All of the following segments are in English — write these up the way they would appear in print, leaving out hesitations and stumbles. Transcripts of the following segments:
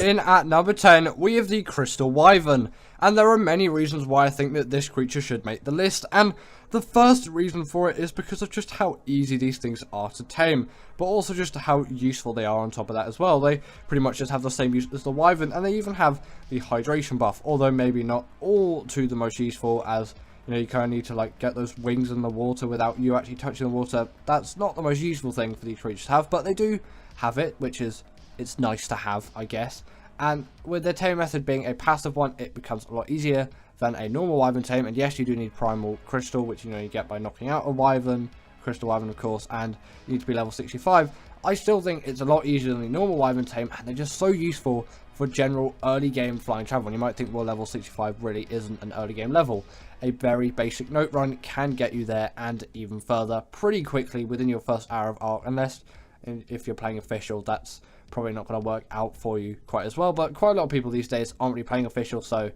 In at number 10, we have the Crystal Wyvern, and there are many reasons why I think that this creature should make the list, and the first reason for it is because of just how easy these things are to tame, but also just how useful they are on top of that as well. They pretty much just have the same use as the Wyvern, and they even have the hydration buff, although maybe not all to the most useful, as you know, you kind of need to like get those wings in the water without you actually touching the water. That's not the most useful thing for these creatures to have, but they do have it, which is, it's nice to have, I guess. And with the tame method being a passive one, it becomes a lot easier than a normal Wyvern tame. And yes, you do need Primal Crystal, which you know you get by knocking out a Wyvern, Crystal Wyvern of course, and you need to be level 65. I still think it's a lot easier than the normal Wyvern tame, and they're just so useful for general early game flying travel. And you might think, well, level 65 really isn't an early game level. A very basic note run can get you there and even further pretty quickly within your first hour of Ark, unless if you're playing official, that's probably not going to work out for you quite as well. But quite a lot of people these days aren't really playing official, so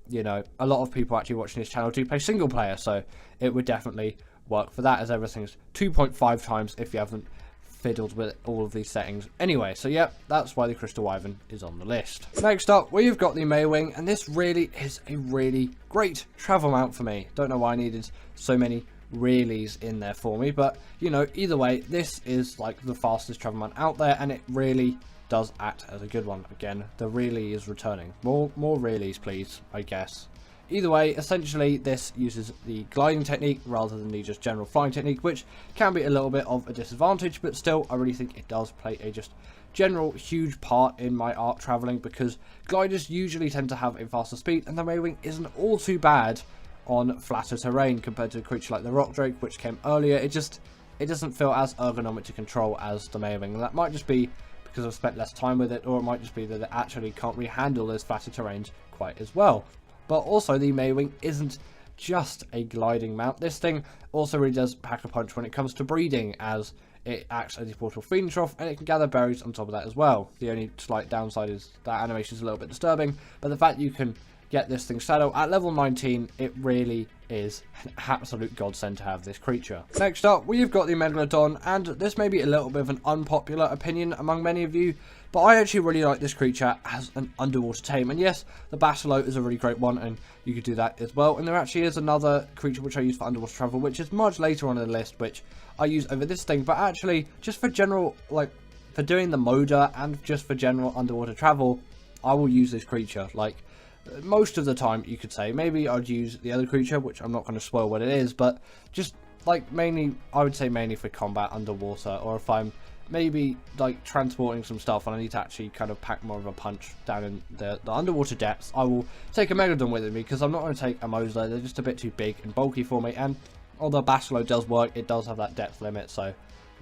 you know, a lot of people actually watching this channel do play single player, so it would definitely work for that, as everything's 2.5 times if you haven't fiddled with all of these settings anyway. So yeah, that's why the Crystal Wyvern is on the list. Next up, we've got the Mwing, and this really is a really great travel mount for me. Don't know why I needed so many reallys in there for me, but you know, either way, this is like the fastest travel mount out there, and it really does act as a good one. Again, the really is returning. More reallys, please, I guess. Either way, essentially this uses the gliding technique rather than the just general flying technique, which can be a little bit of a disadvantage, but still I really think it does play a just general huge part in my Ark traveling, because gliders usually tend to have a faster speed, and the Mwing isn't all too bad on flatter terrain compared to a creature like the Rock Drake, which came earlier. It doesn't feel as ergonomic to control as the Mwing, and that might just be because I've spent less time with it, or it might just be that it actually can't really handle those flatter terrains quite as well. But also, the Mwing isn't just a gliding mount. This thing also really does pack a punch when it comes to breeding, as it acts as a portable feeding trough, and it can gather berries on top of that as well. The only slight downside is that animation is a little bit disturbing, but the fact you can get this thing shadow at level 19, it really is an absolute godsend to have this creature. Next up, we've got the Megalodon, and this may be a little bit of an unpopular opinion among many of you, but I actually really like this creature as an underwater tame. And yes, the Basilo is a really great one, and you could do that as well. And there actually is another creature which I use for underwater travel, which is much later on in the list, which I use over this thing. But actually, just for general, like, for doing the Moda and just for general underwater travel, I will use this creature. Like, most of the time, you could say. Maybe I'd use the other creature, which I'm not going to spoil what it is, but just like mainly, I would say mainly for combat underwater, or if I'm maybe like transporting some stuff and I need to actually kind of pack more of a punch down in the underwater depths, I will take a Megalodon with me, because I'm not going to take a Moda. They're just a bit too big and bulky for me, and although Basilo does work, it does have that depth limit, so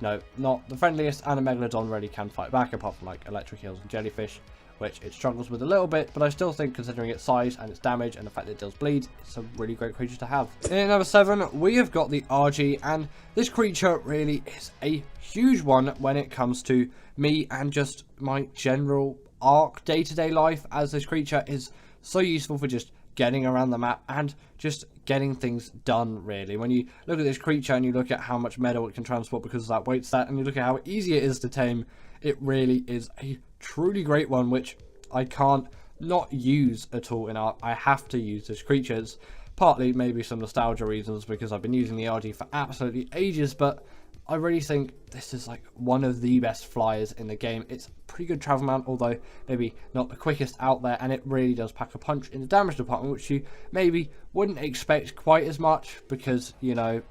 no, not the friendliest, and a Megalodon really can fight back, apart from like electric eels and jellyfish, which it struggles with a little bit, but I still think, considering its size and its damage and the fact that it does bleed, it's a really great creature to have. In at number 7, we have got the RG, and this creature really is a huge one when it comes to me and just my general Ark day-to-day life, as this creature is so useful for just getting around the map and just getting things done, really. When you look at this creature and you look at how much metal it can transport because of that weight stat, and you look at how easy it is to tame, it really is a truly great one, which I can't not use at all in Ark. I have to use this creature. It's partly maybe some nostalgia reasons, because I've been using the RG for absolutely ages, but I really think this is like one of the best flyers in the game. It's a pretty good travel mount, although maybe not the quickest out there, and it really does pack a punch in the damage department, which you maybe wouldn't expect quite as much, because you know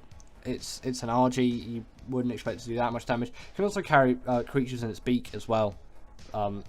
it's an RG. You wouldn't expect it to do that much damage. It can also carry creatures in its beak as well,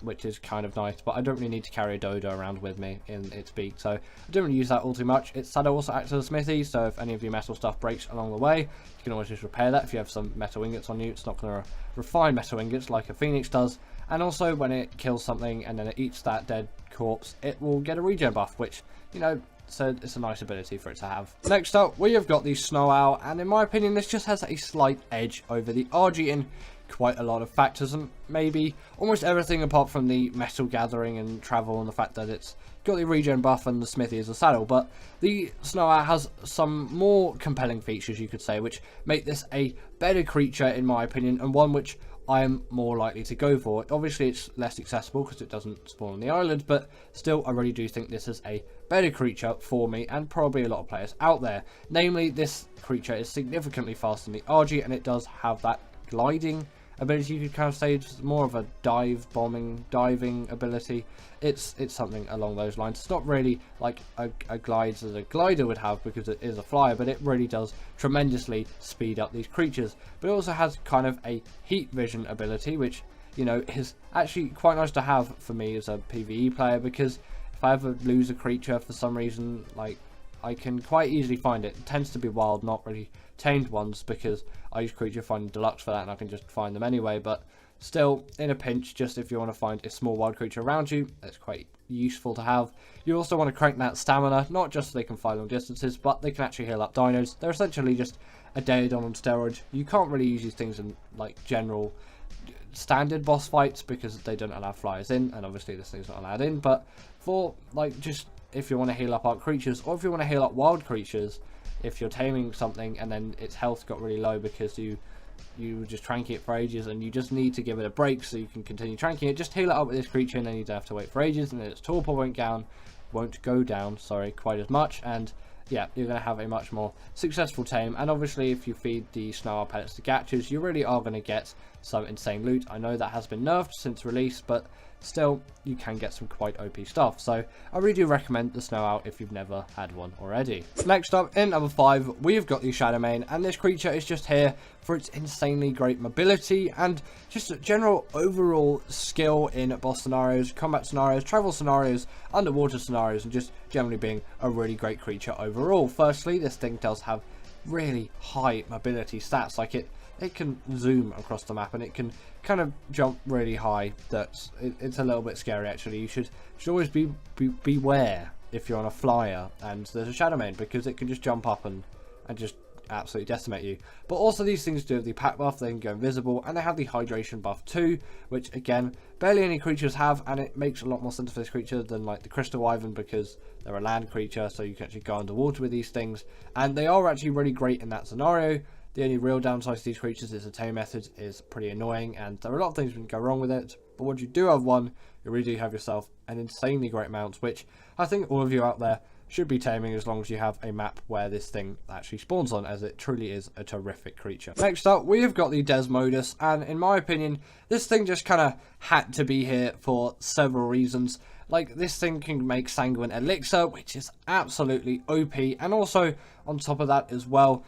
which is kind of nice, but I don't really need to carry a Dodo around with me in its beak, so I don't really use that all too much. Its saddle also acts as a smithy, so if any of your metal stuff breaks along the way, you can always just repair that. If you have some metal ingots on you, it's not going to refine metal ingots like a Phoenix does. And also, when it kills something and then it eats that dead corpse, it will get a regen buff, which, you know, so it's a nice ability for it to have. Next up, we have got the Snowowl, and in my opinion, this just has a slight edge over the RG in quite a lot of factors, and maybe almost everything apart from the metal gathering and travel, and the fact that it's got the regen buff and the smithy as a saddle. But the Snowowl has some more compelling features, you could say, which make this a better creature in my opinion, and one which I'm more likely to go for it. Obviously, it's less accessible because it doesn't spawn on the island, but still, I really do think this is a better creature for me and probably a lot of players out there. Namely, this creature is significantly faster than the RG, and it does have that gliding ability. You could kind of say it's more of a diving ability. It's something along those lines. It's not really like a glide as a glider would have, because it is a flyer, but it really does tremendously speed up these creatures. But it also has kind of a heat vision ability, which, you know, is actually quite nice to have for me as a PvE player, because if I ever lose a creature for some reason, like, I can quite easily find it. It tends to be wild, not really tamed ones, because I use creature finding deluxe for that and I can just find them anyway. But still, in a pinch, just if you want to find a small wild creature around you, that's quite useful to have. You also want to crank that stamina, not just so they can fly long distances, but they can actually heal up dinos. They're essentially just a Daedon on steroids. You can't really use these things in like general standard boss fights because they don't allow flyers in, and obviously this thing's not allowed in. But for like just if you want to heal up Ark creatures, or if you want to heal up wild creatures, if you're taming something and then its health got really low because you were just tranking it for ages and you just need to give it a break so you can continue tranking it, just heal it up with this creature and then you don't have to wait for ages, and then its torpor won't go down, sorry, quite as much, and yeah, you're going to have a much more successful tame. And obviously if you feed the Snowowl pellets to Gatchers, you really are going to get some insane loot. I know that has been nerfed since release, but still, you can get some quite OP stuff. So I really do recommend the Snowowl if you've never had one already. Next up, in number 5, we've got the Shadowmane, and this creature is just here for its insanely great mobility and just general overall skill in boss scenarios, combat scenarios, travel scenarios, underwater scenarios, and just generally being a really great creature overall. Firstly, this thing does have really high mobility stats. Like it can zoom across the map and it can kind of jump really high. It's a little bit scary actually. You should always beware if you're on a flyer and there's a Shadowmane, because it can just jump up and just absolutely decimate you. But also these things do have the pack buff, they can go invisible, and they have the hydration buff too, which again barely any creatures have, and it makes a lot more sense for this creature than like the Crystal Wyvern, because they're a land creature, so you can actually go underwater with these things, and they are actually really great in that scenario. The only real downside to these creatures is the tame method is pretty annoying, and there are a lot of things that can go wrong with it. But once you do have one, you really do have yourself an insanely great mount, which I think all of you out there should be taming, as long as you have a map where this thing actually spawns on, as it truly is a terrific creature. Next up, we have got the Desmodus, and in my opinion, this thing just kind of had to be here for several reasons. Like, this thing can make Sanguine Elixir, which is absolutely OP, and also on top of that as well,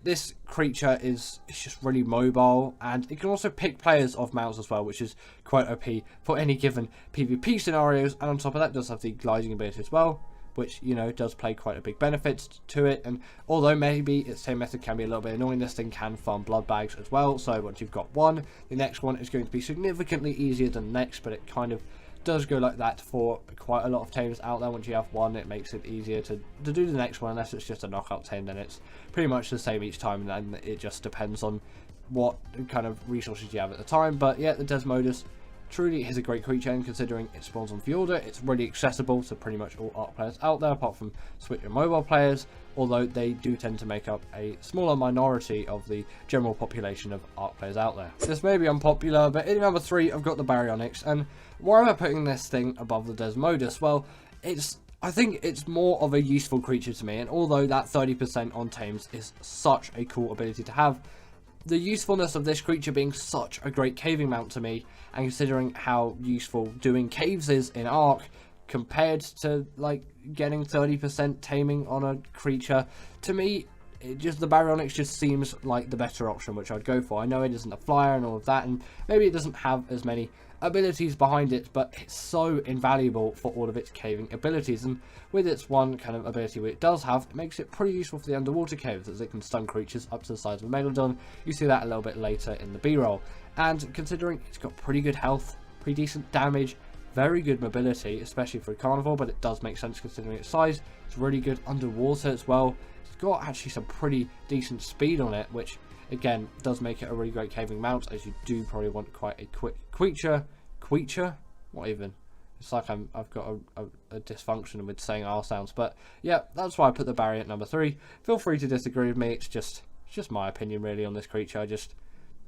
this creature is just really mobile, and it can also pick players off mounts as well, which is quite OP for any given PvP scenarios. And on top of that, it does have the gliding ability as well, which, you know, does play quite a big benefit to it. And although maybe its same method can be a little bit annoying, this thing can farm blood bags as well. So once you've got one, the next one is going to be significantly easier than the next, but it kind of does go like that for quite a lot of tames out there. Once you have one, it makes it easier to do the next one, unless it's just a knockout tame, then it's pretty much the same each time, and then it just depends on what kind of resources you have at the time. But yeah, the Desmodus truly is a great creature, and considering it spawns on Fjorda, it's really accessible to pretty much all Ark players out there, apart from Switch and mobile players, although they do tend to make up a smaller minority of the general population of Ark players out there. This may be unpopular, but in number 3, I've got the Baryonyx, and why am I putting this thing above the Desmodus? Well, I think it's more of a useful creature to me, and although that 30% on tames is such a cool ability to have, the usefulness of this creature being such a great caving mount to me, and considering how useful doing caves is in Ark compared to like getting 30% taming on a creature, to me the Baryonyx just seems like the better option, which I'd go for. I know it isn't a flyer and all of that, and maybe it doesn't have as many abilities behind it, but it's so invaluable for all of its caving abilities, and with its one kind of ability which it does have, it makes it pretty useful for the underwater caves, as it can stun creatures up to the size of a Megalodon. You see that a little bit later in the B-roll, and considering it's got pretty good health, pretty decent damage, very good mobility, especially for a carnivore, but it does make sense considering its size. It's really good underwater as well. It's got actually some pretty decent speed on it, which again does make it a really great caving mount, as you do probably want quite a quick creature. What even? It's like I've got a dysfunction with saying R sounds, but yeah, that's why I put the Barry at number 3. Feel free to disagree with me. It's just my opinion really on this creature.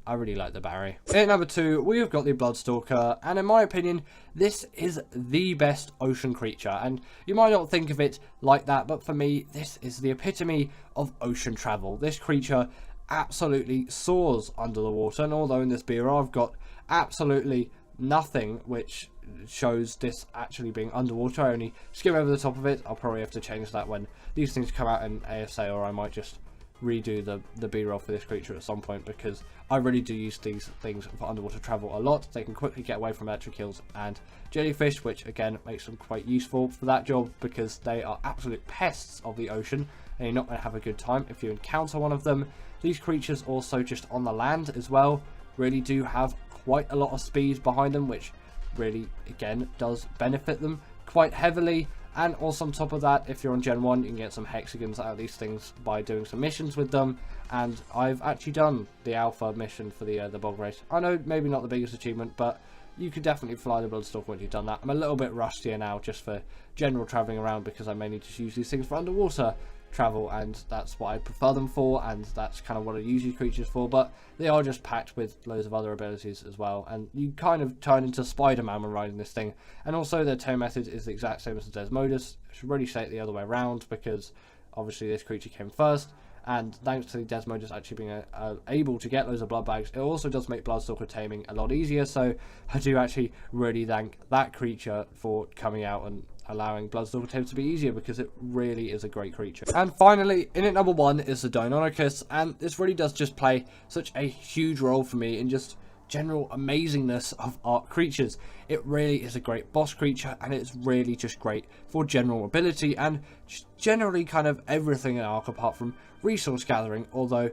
I really like the Barry. At number 2, we have got the Bloodstalker, and in my opinion, this is the best ocean creature, and you might not think of it like that, but for me, this is the epitome of ocean travel. This creature absolutely soars under the water, and although in this bureau I've got absolutely nothing which shows this actually being underwater, I only skim over the top of it. I'll probably have to change that when these things come out in ASA, or I might just redo the B-roll for this creature at some point, because I really do use these things for underwater travel a lot. They can quickly get away from electric eels and jellyfish, which again makes them quite useful for that job, because they are absolute pests of the ocean and you're not going to have a good time if you encounter one of them. These creatures also just on the land as well really do have quite a lot of speed behind them, which really again does benefit them quite heavily. And also on top of that, if you're on Gen 1, you can get some hexagons out of these things by doing some missions with them. And I've actually done the alpha mission for the bog race. I know maybe not the biggest achievement, but you could definitely fly the Bloodstalker when you've done that. I'm a little bit rustier now just for general travelling around, because I mainly just use these things for underwater travel, and that's what I prefer them for, and that's kind of what I use these creatures for. But they are just packed with loads of other abilities as well, and you kind of turn into Spider-Man when riding this thing. And also their tame method is the exact same as the Desmodus. I should really say it the other way around, because obviously this creature came first, and thanks to the Desmodus actually being able to get loads of blood bags, it also does make Bloodstalker taming a lot easier. So I do actually really thank that creature for coming out and allowing Bloodstalker Tames to be easier, because it really is a great creature. And finally, in at number 1 is the Deinonychus, and this really does just play such a huge role for me in just general amazingness of Ark creatures. It really is a great boss creature, and it's really just great for general ability and just generally kind of everything in Ark apart from resource gathering, although,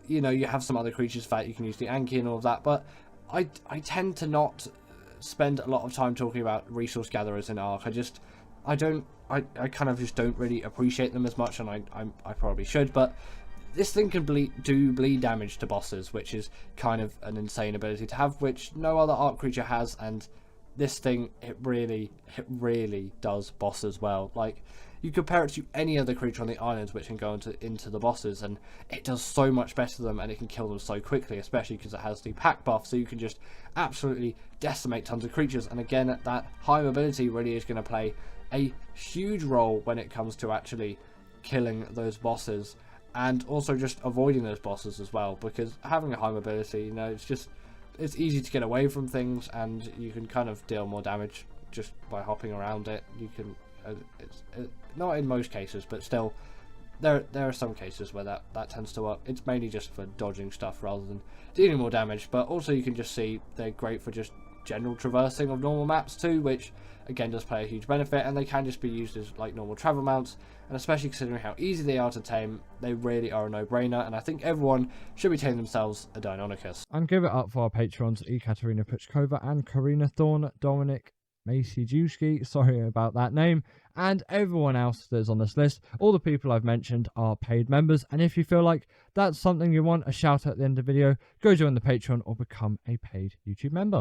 you know, you have some other creatures that you can use the Anki and all of that, but I tend to not spend a lot of time talking about resource gatherers in Ark. I kind of just don't really appreciate them as much, and I probably should, but this thing can bleed damage to bosses, which is kind of an insane ability to have, which no other Ark creature has. And this thing, it really does bosses well. Like, you compare it to any other creature on the islands which can go into the bosses, and it does so much better than them, and it can kill them so quickly, especially because it has the pack buff, so you can just absolutely decimate tons of creatures. And again, that high mobility really is going to play a huge role when it comes to actually killing those bosses, and also just avoiding those bosses as well, because having a high mobility, you know, it's easy to get away from things, and you can kind of deal more damage just by hopping around it. You can it's not in most cases, but still there are some cases where that tends to work. It's mainly just for dodging stuff rather than dealing more damage, but also you can just see they're great for just general traversing of normal maps too, which again does play a huge benefit, and they can just be used as like normal travel mounts, and especially considering how easy they are to tame, they really are a no-brainer, and I think everyone should be taming themselves a Deinonychus. And give it up for our patrons, Ekaterina Puchkova and Karina Thorne, Dominic Maciejewski, sorry about that name, and everyone else that's on this list. All the people I've mentioned are paid members, and if you feel like that's something you want a shout out at the end of the video, go join the Patreon or become a paid YouTube member.